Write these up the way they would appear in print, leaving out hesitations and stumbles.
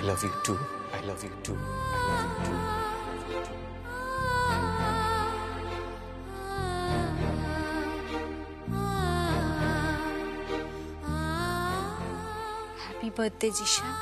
I love you too. I love you too. I love you too. Happy birthday, Jishan.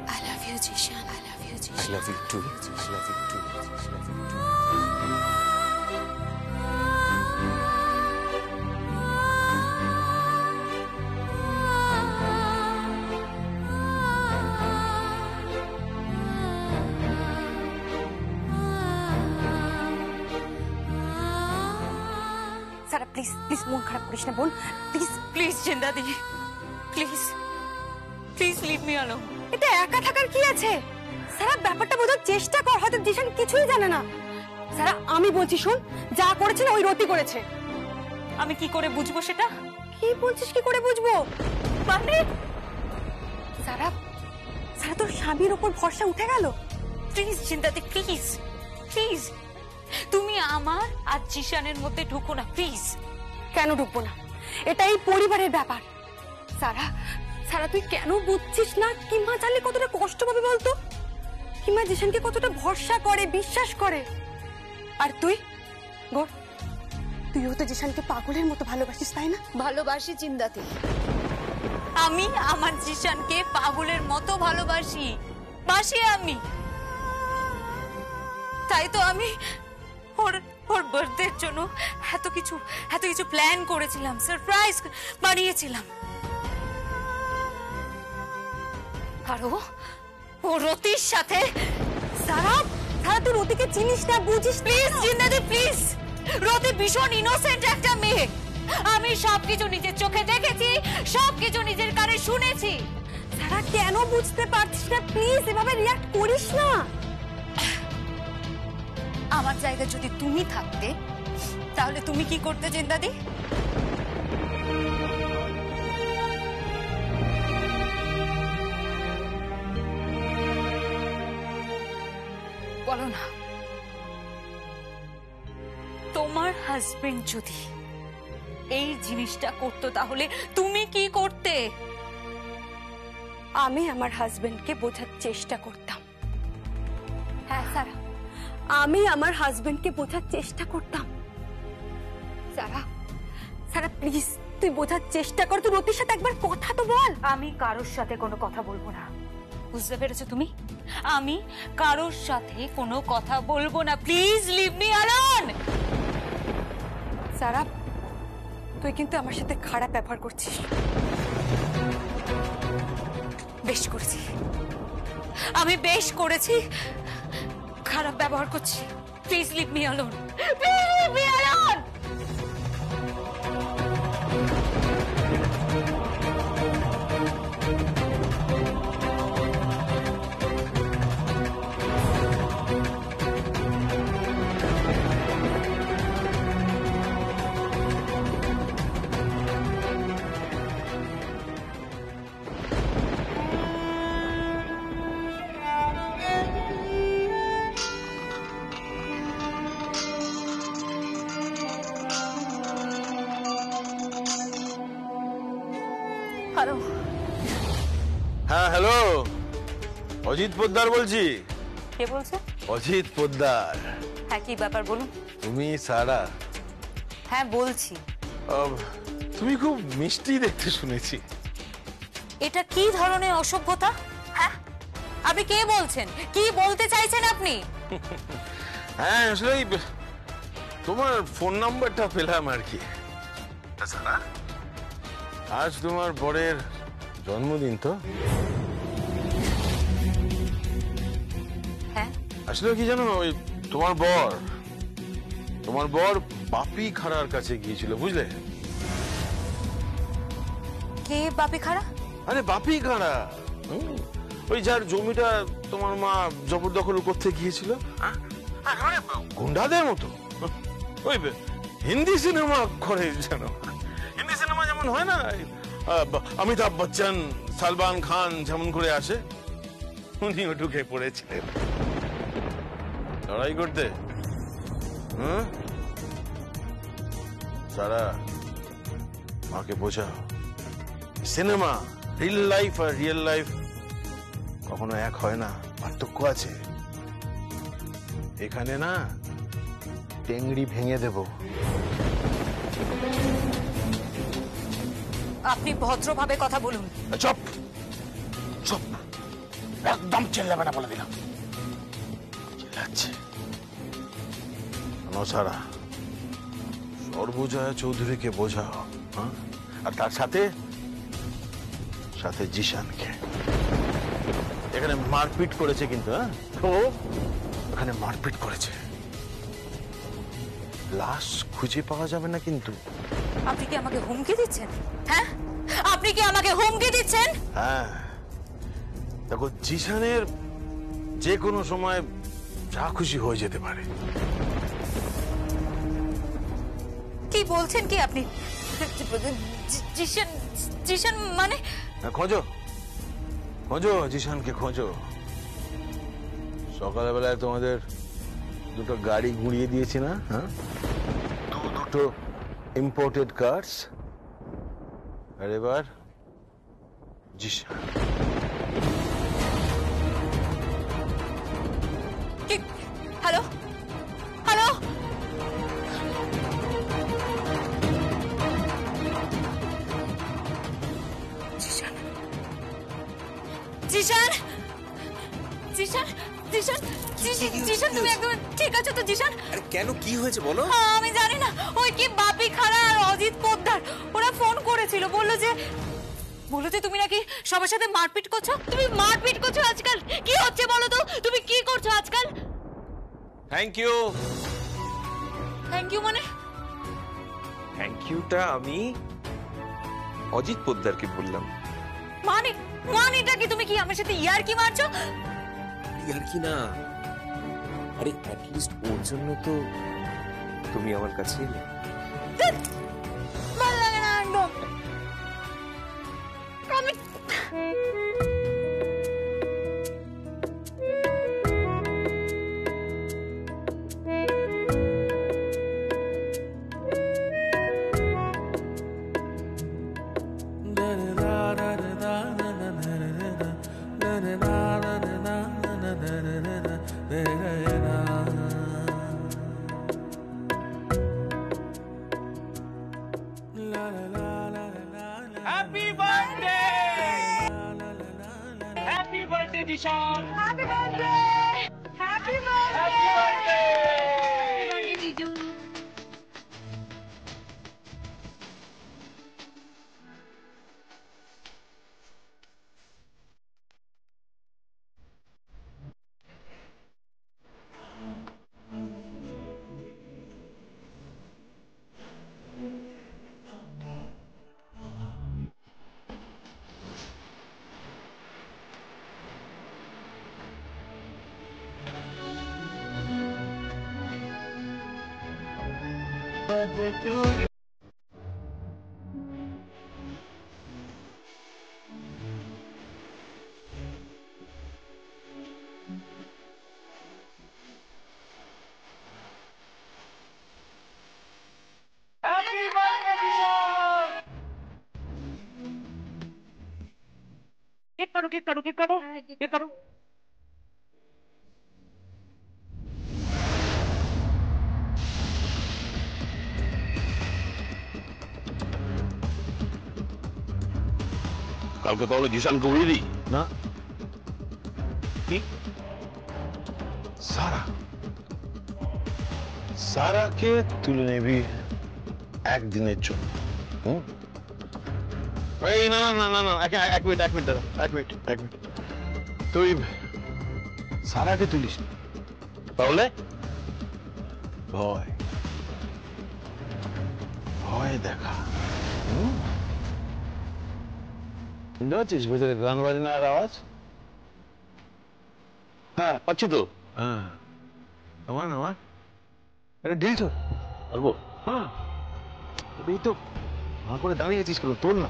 I love you, Jishan. I love you, Jishan. I love you too. I love you too. I love you too. Sara please please মন খারাপ করিস না বোন, please Please, Jinda di. Please. Please leave me alone. এটা একা থাকার কি আছে? সারা ব্যাপারটা বোঝার চেষ্টা কর, হয়তো জিশান কিছুই জানে না। সারা আমি বলছি শোন, যা করেছে না ওই রতি করেছে। আমি কি করে বুঝবো সেটা? কি বলছিস কি করে বুঝবো? মানে সারা সারা তোর স্বামীর উপর ভরসা উঠে গেল? প্লিজ চিন্তাতে প্লিজ প্লিজ তুমি আমার আর জিশানের মধ্যে ঢুকো না প্লিজ। কেন ঢুকবো না? এটা এই পরিবারের ব্যাপার। সারা সারা তুই কেন বুঝছিস না? কিমা জানলে কতটা কষ্ট পাবে বলতো? কিমা জিশানকে কতটা ভরসা করে, বিশ্বাস করে। আর তুই গোর, তুইও তো জিশানকে পাগলের মতো ভালোবাসিস, তাই না? ভালোবাসি চিন্তাতে, আমি আমার জিশানকে পাগলের মতো ভালোবাসি, আমি তাই তো আমি ওর বার্থডের জন্য এত কিছু প্ল্যান করেছিলাম, সারপ্রাইজ বানিয়েছিলাম। আর ও রতির সাথে। সারা সারা তুই রতিকে চিনিস না, বুঝিস? প্লিজ জিন্দাদি প্লিজ, রতি ভীষণ ইনোসেন্ট একটা মেয়ে। আমি সবকিছু নিজের চোখে দেখেছি, সবকিছু নিজের কানে শুনেছি। সারা কেন বুঝতে পারছিস না? প্লিজ এভাবে রিঅ্যাক্ট করিস না। আমার জায়গায় যদি তুমি থাকতে তাহলে তুমি কি করতে জিন্দাদি? বলো না। তোমার হাজবেন্ড যদি এই জিনিসটা করতো তাহলে তুমি কি করতে? আমি আমার হাজবেন্ডকে বোঝার চেষ্টা করতাম। হ্যাঁ সারা, আমি আমার হাজবেন্ডকে বোঝার চেষ্টা করতাম। সারা সারা প্লিজ তুই বোঝার চেষ্টা কর। তুই রতির সাথে একবার কথা তো বল। আমি কারোর সাথে কোনো কথা বলবো না, বুঝতে পেরেছো তুমি? আমি কারোর সাথে কোনো কথা বলবো না। Please leave me alone. সারা তুই কিন্তু আমার সাথে খারাপ ব্যবহার করছিস। বেশ করেছি, আমি বেশ করেছি, খারাপ ব্যবহার করছি। Please leave me alone, please leave me alone. Hello. হ্যাঁ হ্যালো, অজিত পোদ্দার বলছি। কে বলছে? অজিত পোদ্দার। হ্যাঁ কি ব্যাপার বলুন। তুমি সারা? হ্যাঁ বলছি। তুমি খুব মিষ্টি দেখতে শুনেছি। এটা কি ধরনের অসভ্যতা? হ্যাঁ আপনি কে বলছেন? কি বলতে চাইছেন আপনি? হ্যাঁ আসলে তোমার ফোন নাম্বারটা পেলাম আর কি। সারা আজ তোমার বরের জন্মদিন তো? হ্যাঁ আসলে কি জানো, ওই তোমার বর বাপি খাড়ার কাছে গিয়েছিল, বুঝলে? কে বাপি খাড়া? আরে বাপি খাড়া, ওই যার জমিটা তোমার মা জবরদখল করতে গিয়েছিল, গুন্ডাদের মতো। ওই হিন্দি সিনেমা করে, জানো, হিন্দি সিনেমা যেমন হয় না, অমিতাভ বচ্চন, সালমান খান যেমন করে আসে, উনিও ঢুকে পড়েছিলেন। লড়াই করতে? হুম? সারা, মাকে বোঝাও, সিনেমা, রিল লাইফ আর রিয়েল লাইফ কখনো এক হয় না, পার্থক্য আছে। এখানে না টেংরি ভেঙে দেব। আপনি ভদ্রভাবে কথা বলুন। চুপ চুপ, একদম চেল্লাবে না বলে দিলাম। চিল্লাচ্ছে সারা, সর্বজয়া চৌধুরীকে বোঝাও, হ্যাঁ? আর তার সাথে সাথে জিশানকে। এখানে মারপিট করেছে কিন্তু, হ্যাঁ, তো এখানে মারপিট করেছে, লাশ খুঁজে পাওয়া যাবে না কিন্তু। আপনি কি আমাকে হুমকি দিচ্ছেন? হ্যাঁ, আপনি কি আমাকে হুমকি দিচ্ছেন? হ্যাঁ, দেখো, জিশানের যে কোনো সময় যা খুশি হয়ে যেতে পারে। কি বলছেন কি আপনি? জিশান, জিশান মানে? খোঁজো খোঁজো, জিশানকে খোঁজো। সকালবেলায় তোমাদের দুটো গাড়ি গুঁড়িয়ে দিয়েছি না? হ্যাঁ, দুটো ইম্পোর্টেড কার্স। আর এবার জিশান। হ্যালো হ্যালো, জিশান জিশান জিশান জিশান জিশান, তুমি একদম ঠিক আছো তো জিশান? আরে কেন, কি হয়েছে বলো? আমি জানি না, ওই কি বাপি খাড়া আর অজিত পোদ্দার ওরা ফোন করেছিল, বললো যে তুমি নাকি সবার সাথে মারপিট করছো। তুমি মারপিট করছো আজকাল? কি হচ্ছে বলো তো, তুমি কি করছো আজকাল? Thank you. থ্যাংক ইউ মানে? থ্যাংক ইউটা আমি অজিত পোদ্দারকে বললাম। মানে মানেটা কি? তুমি কি আমার সাথে ইয়ার কি মারছো? আর কি না, আরে অ্যাটলিস্ট ওর জন্য তো তুমি আমার কাছে এলে। ভালো লাগে না একদম। আমি Happy birthday! Happy birthday, Dishan! Happy birthday! Happy birthday! Happy birthday! Jiju! Birthday to you. Happy birthday, Dishan! Keep karo. কালকে তাহলে জিশানকে উড়িয়ে দিই না? কি সারাকে তুলে নেবি একদিনের জন্য? এই না না না না, এক মিনিট দাঁড়া, এক মিনিট। তুই সারাকে তুলিস তাহলে? ভয় দেখা শুনতে পাচ্ছিস ভেতরে গান বাজনার আওয়াজ? হ্যাঁ পাচ্ছি তো। হ্যাঁ, আমার এটা ঢিল তো পারবো। হ্যাঁ, এই তো মা করে দাঁড়িয়েছিস কেন? তোর না,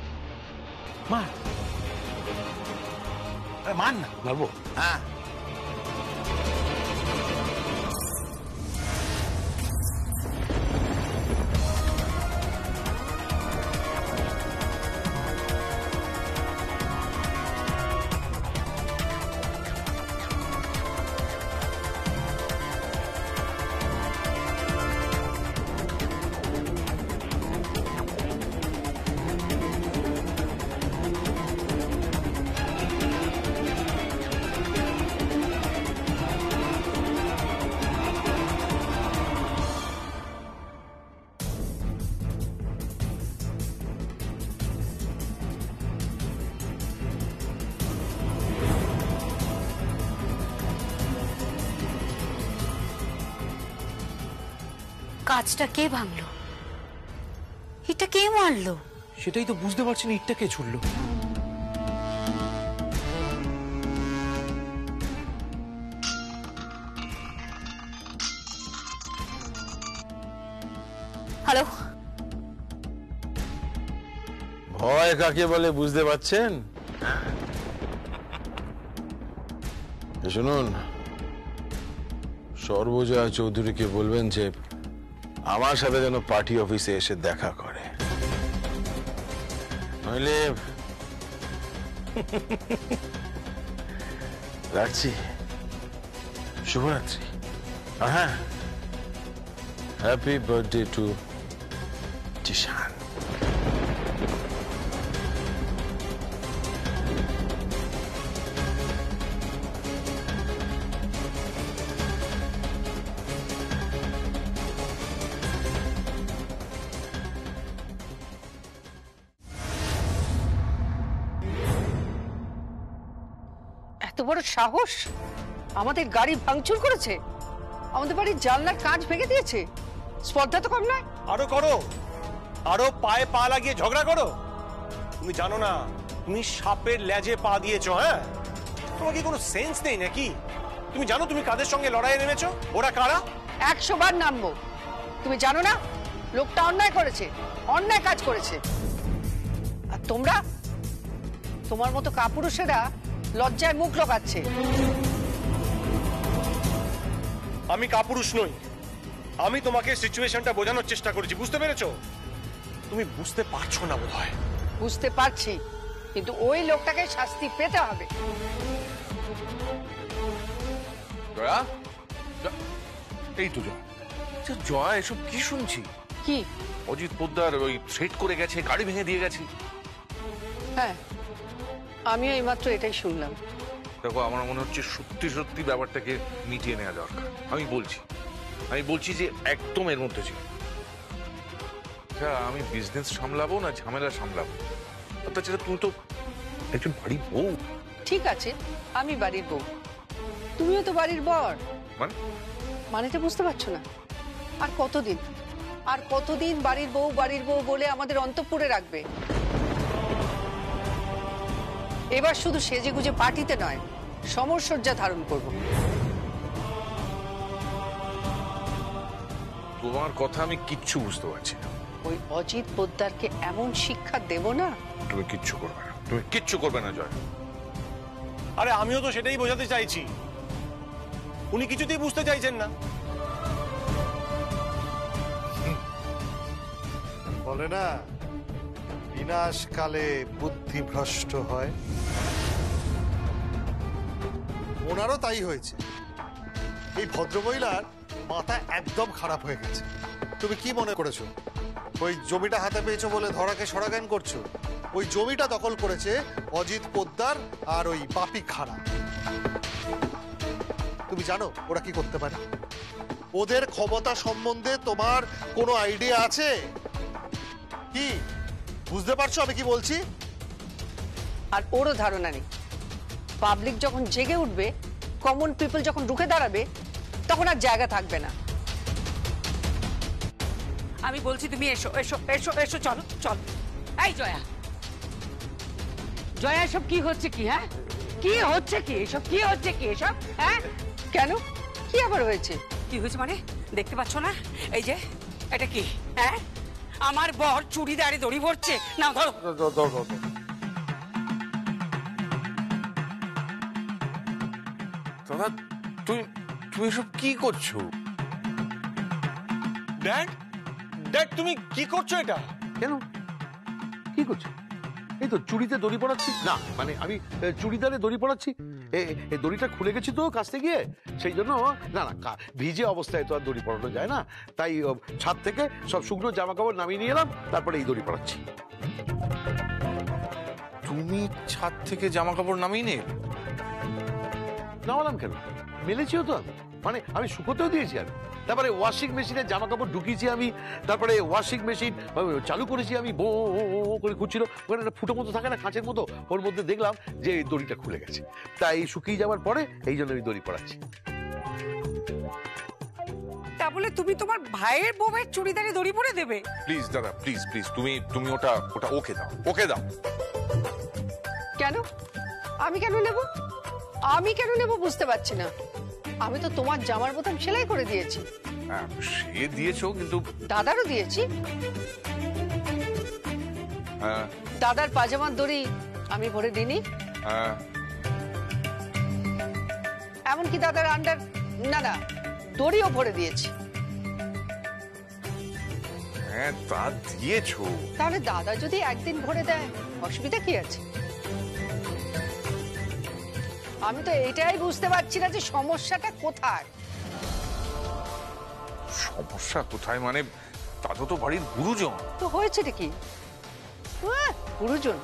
মার মার না, মারবো। হ্যাঁ কাজটা কে ভাঙলো? এটা কে মারলো? সেটাই তো বুঝতে পারছি না, ইটটা কে ছুড়লো। হ্যালো, ভয় কাকে বলে বুঝতে পারছেন? শুনুন, সর্বজয়া চৌধুরীকে বলবেন যে আমার সাথে যেন পার্টি অফিসে এসে দেখা করে, নইলে রাখছি। শুভরাত্রি। হ্যাঁ, হ্যাপি বার্থডে টু জিশান। এত বড় সাহস! আমাদের গাড়ি ভাঙচুর করেছে, আমাদের বাড়ির জানলার কাঁচ ভেঙে দিয়েছে। স্পর্ধা তো কম নয়। আরো করো, আরো পায়ে পা লাগিয়ে ঝগড়া করো। তুমি জানো না তুমি সাপের লেজে পা দিয়েছো? হ্যাঁ, তোমার কি কোনো সেন্স নেই নাকি? তুমি জানো তুমি কাদের সঙ্গে লড়াইয়ে নেমেছো? ওরা কারা? 100 বার নামবো। তুমি জানো না লোকটা অন্যায় করেছে, অন্যায় কাজ করেছে। আর তোমরা, তোমার মতো কাপুরুষেরা লজ্জায় মুখ লগাচ্ছে। আমি কাপুরুষ নই, আমি তোমাকে সিচুয়েশনটা বোঝানোর চেষ্টা করেছি, বুঝতে পেরেছো? তুমি বুঝতে পারছো না বোধহয়। বুঝতে পারছি, কিন্তু ওই লোকটাকে শাস্তি পেতে হবে। জয়া, এই তো জয়া। আচ্ছা জয়া, এসব কি শুনছি? কি? অজিত পোদ্দার ওই সেট করে গেছে, গাড়ি ভেঙে দিয়ে গেছে। হ্যাঁ, আমিও এইমাত্র এটাই শুনলাম। দেখো, আমার মনে হচ্ছে সত্যি সত্যি ব্যাপারটাকে মিটিয়ে নেওয়া দরকার। আমি বলছি যে একদম এর মধ্যে ছিল। আচ্ছা, আমি বিজনেস সামলাবো না ঝামেলা সামলাবো? তাছাড়া তুমি তো একজন বাড়ির বউ। ঠিক আছে, আমি বাড়ির বউ, তুমিও তো বাড়ির বর। মানেটা বুঝতে পারছো না? আর কতদিন বাড়ির বউ বলে আমাদের অন্তঃপুরে রাখবে? এবার শুধু সেজে গুজে পার্টিতে নয়, সমরসজ্জা ধারণ করব। তোমার কথা আমি কিচ্ছু বুঝতে পারছি না। ওই অজিত পোদ্দারকে এমন শিক্ষা দেব না। তুমি কিচ্ছু করবে না জয়। আরে আমিও তো সেটাই বোঝাতে চাইছি, উনি কিছুতেই বুঝতে চাইছেন না। বলে না, বিনাশকালে বুদ্ধি ভ্রষ্ট হয়। ওনারও তাই হয়েছে। এই ভদ্রমহিলার মাথা একদম খারাপ হয়ে গেছে। তুমি কি মনে করেছো ওই জমিটা হাতে পেয়েছো বলে ধরাকে সরাজ্ঞান করছো? ওই জমিটা দখল করেছে অজিত পোদ্দার আর ওই পাপি খাড়া। তুমি জানো ওরা কি করতে পারে? ওদের ক্ষমতা সম্বন্ধে তোমার কোনো আইডিয়া আছে কি? বুঝতে পারছো আমি কি বলছি? আর ওরও ধারণা নেই। পাবলিক যখন জেগে উঠবে, কমন পিপল যখন রুখে দাঁড়াবে, তখন আর জায়গা থাকবে না। আমি বলছি তুমি এসো এসো এসো এসো, চলো চলো। এই জয়া, এসব কি হচ্ছে? কি হ্যাঁ, কি হচ্ছে? কি এসব কি হচ্ছে? কি এসব? হ্যাঁ, কেন? কি আবার হয়েছে? কি হয়েছে মানে দেখতে পাচ্ছ না? এই যে এটা কি? হ্যাঁ, আমার বর চুড়িদারে দড়ি ভরছে না। ধরো। দাদা, তুমি এসব কি করছো? ড্যাড, তুমি কি করছো এটা? কেন, কি করছি? এই তো চুড়িতে দড়ি পড়াচ্ছি। না মানে আমি চুড়িদারে দড়ি পড়াচ্ছি। এই দড়িটা খুলে গেছি তো কাছ থেকে, সেই জন্য। না ভিজে অবস্থায় তো আর দড়ি পড়ানো যায় না, তাই ছাদ থেকে সব শুকনো জামা কাপড় নামিয়ে নিয়ে এলাম, তারপরে এই দড়ি পড়াচ্ছি। তুমি ছাদ থেকে জামা কাপড় নামিয়ে নিয়ে? নামালাম কেন, মেলেছিও তো আমি। মানে আমি শুকোতেও দিয়েছি আমি, তারপরে ওয়াশিং মেশিনে জামা কাপড় ঢুকিয়েছি আমি, তারপরে ওয়াশিং মেশিন চালু করেছি আমি, বো করে ঘুরছিল, ওখানে একটা ফুটো মতো থাকে না কাঁচের মতো, ওর মধ্যে দেখলাম যে এই দড়িটা খুলে গেছে, তাই শুকিয়ে যাওয়ার পরে এই জন্য আমি দড়ি পড়াচ্ছি। তা বলে তুমি তোমার ভাইয়ের বউয়ের চুড়িদারে দড়ি পরে দেবে? প্লিজ দাদা, প্লিজ প্লিজ, তুমি ওটা ওকে দাও, ওকে দাও। কেন? আমি কেন নেব? আমি কেন নেব বুঝতে পারছি না। আমি তো তোমার জামার বোতাম সেলাই করে দিয়েছি। হ্যাঁ, সে দিয়েছো, কিন্তু দাদারও দিয়েছি। হ্যাঁ দাদার পাজামার দড়ি আমি ভরে দিইনি। হ্যাঁ, এমনকি দাদার আন্ডার না দড়িও ভরে দিয়েছি। হ্যাঁ তা দিয়েছো। তাহলে দাদা যদি একদিন ভরে দেয় অসুবিধা কি আছে? আমি তো এটাই বুঝতে পারছি না যে সমস্যাটা কোথায়। সমস্যা কোথায় মানে? দাদা তো বাড়ির গুরুজন। তো হয়েছেটা কি? গুরুজন,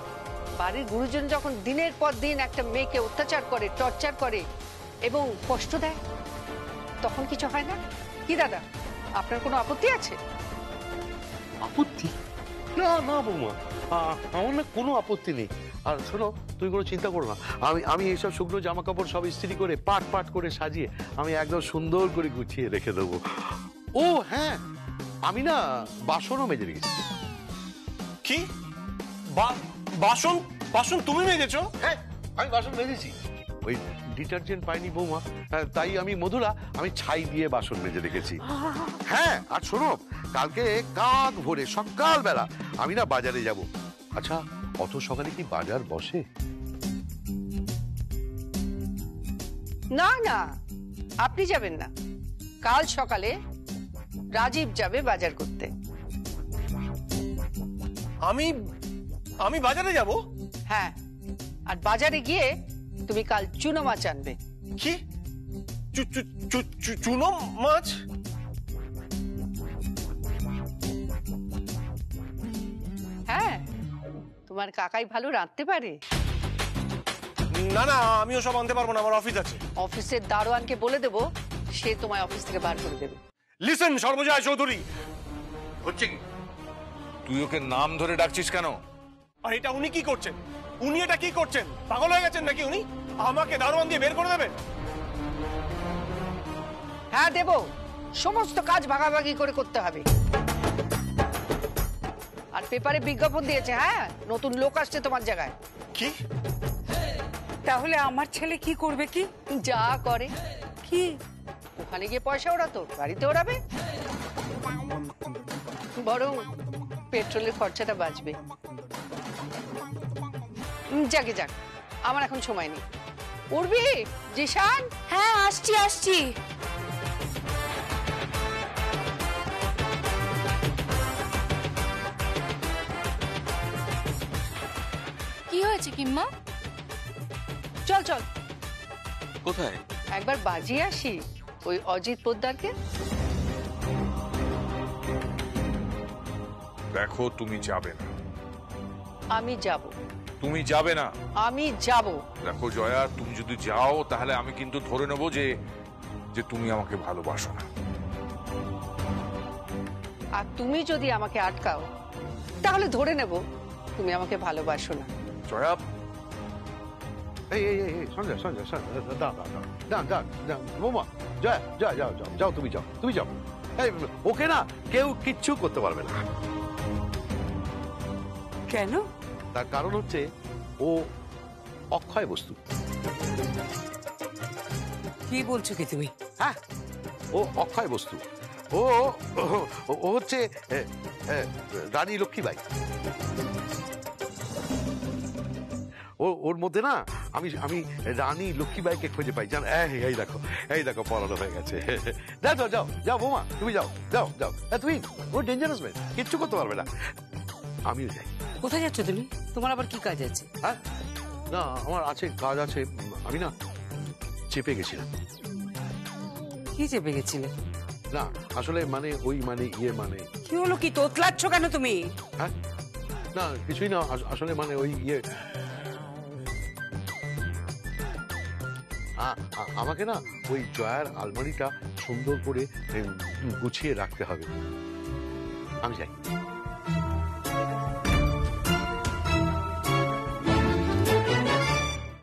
বাড়ির গুরুজন যখন দিনের পর দিন একটা মেয়েকে অত্যাচার করে, টর্চার করে এবং কষ্ট দেয়, তখন কিছু হয় না? কি দাদা, আপনার কোনো আপত্তি আছে? আপত্তি? না না বৌমা, আমার না কোনো আপত্তি নেই। আর শোনো, তুমি কোনো চিন্তা করো না। আমি এইসব শুকনো জামা কাপড় সব ইস্ত্রি করে পাট পাট করে সাজিয়ে আমি একদম সুন্দর করে গুছিয়ে রেখে দেবো। ও হ্যাঁ, আমি না বাসনও মেজে রেখেছি। কি? বাসন? বাসন তুমি মেজেছো? হ্যাঁ, আমি বাসন মেজেছি। ওই ডিটারজেন্ট পাইনি বৌমা, তাই আমি মধুরা আমি ছাই দিয়ে বাসন মেজে রেখেছি। হ্যাঁ, আর শোনো, কালকে কাক ভোরে সকালবেলা আমি না বাজারে যাব। আচ্ছা, অত সকালে কি বাজার বসে? না না, আপনি যাবেন না। কাল সকালে রাজীব যাবে বাজার করতে। আমি বাজারে যাব? হ্যাঁ, আর বাজারে গিয়ে তুমি কাল চুনো মাছ আনবে। কি? চুনো মাছ? হ্যাঁ, তোমার কাকাই ভালো রাঁধতে পারে। না না, আমি ওসব আনতে পারবো না, আমার অফিস আছে। অফিসের দারোয়ানকে বলে দেবো, সে তোমায় অফিস থেকে বার করে দেবে। লিসেন সর্বজয়া চৌধুরী, হচ্ছে কি? তুই ওকে নাম ধরে ডাকছিস কেন? আর এটা উনি কি করছেন? উনি এটা কি করছেন? পাগল হয়ে গেছেন নাকি উনি? আমাকে দারোয়ান দিয়ে বের করে দেবেন? হ্যাঁ দেব, সমস্ত কাজ ভাগাভাগি করে করতে হবে। আর পেপারে বিজ্ঞাপন দিয়েছে, হ্যাঁ, নতুন লোক আসছে তোমার জায়গায়। কি? তাহলে আমার ছেলে কি করবে? কি যা করে? কি? ওখানে গিয়ে পয়সা ওড়াতো, গাড়িতে ওড়াবে। বরং পেট্রোলের খরচাটা বাঁচবে। যাকে যাক, আমার এখন সময় নেই। উর্বি, জিশান। হ্যাঁ, আসছি আসছি। কি হয়েছে কিম্মা? চল চল, কোথায়? একবার বাজিয়ে আসি ওই অজিত পোদ্দারকে। দেখো, তুমি যাবে না। আমি যাব। তুমি যাবে না? আমি যাব। দেখো জয়া, তুমি যদি যাও তাহলে আমি কিন্তু ধরে নেবো যে তুমি আমাকে ভালোবাসো না। আর তুমি যদি আমাকে আটকাও তাহলে ধরে নেব তুমি আমাকে ভালোবাসো না। জয়া, এই এই এই সঞ্জয় সঞ্জয় বৌমা, জয়া যাও যাও যাও যাও, তুমি যাও, তুমি যাও। এই ওকে না কেউ কিচ্ছু করতে পারবে না। কেন? তার কারণ হচ্ছে ও অক্ষয় বস্তু। কি বলছো কি তুমি? হ্যাঁ, ও অক্ষয় বস্তু। ও ও হচ্ছে রানী লক্ষ্মীবাই। ওর মধ্যে না আমি রানী লক্ষ্মীবাইকে খুঁজে পাই। জান, এই দেখো পড়ানো হয়ে গেছে। যাও যাও যাও বৌমা, তুমি যাও যাও যাও। তুমি ও ডেঞ্জারাস ম্যান, কিচ্ছু করতে পারবে না। আমিও যাই। কোথায় যাচ্ছ তুমি? তোমার আবার কি কাজ আছে? হ্যাঁ, না আমার আছে, কাজ আছে। আমি না চেপে গেছিলাম। কি চেপে গেছিলে? না আসলে মানে ওই মানে ইয়ে মানে। কি হলো? কি তোতলাচ্ছ কেন তুমি? হ্যাঁ, না কিছুই না, আসলে মানে ওই ইয়ে আমাকে না ওই জয়ার আলমারিটা সুন্দর করে গুছিয়ে রাখতে হবে। আমি যাই।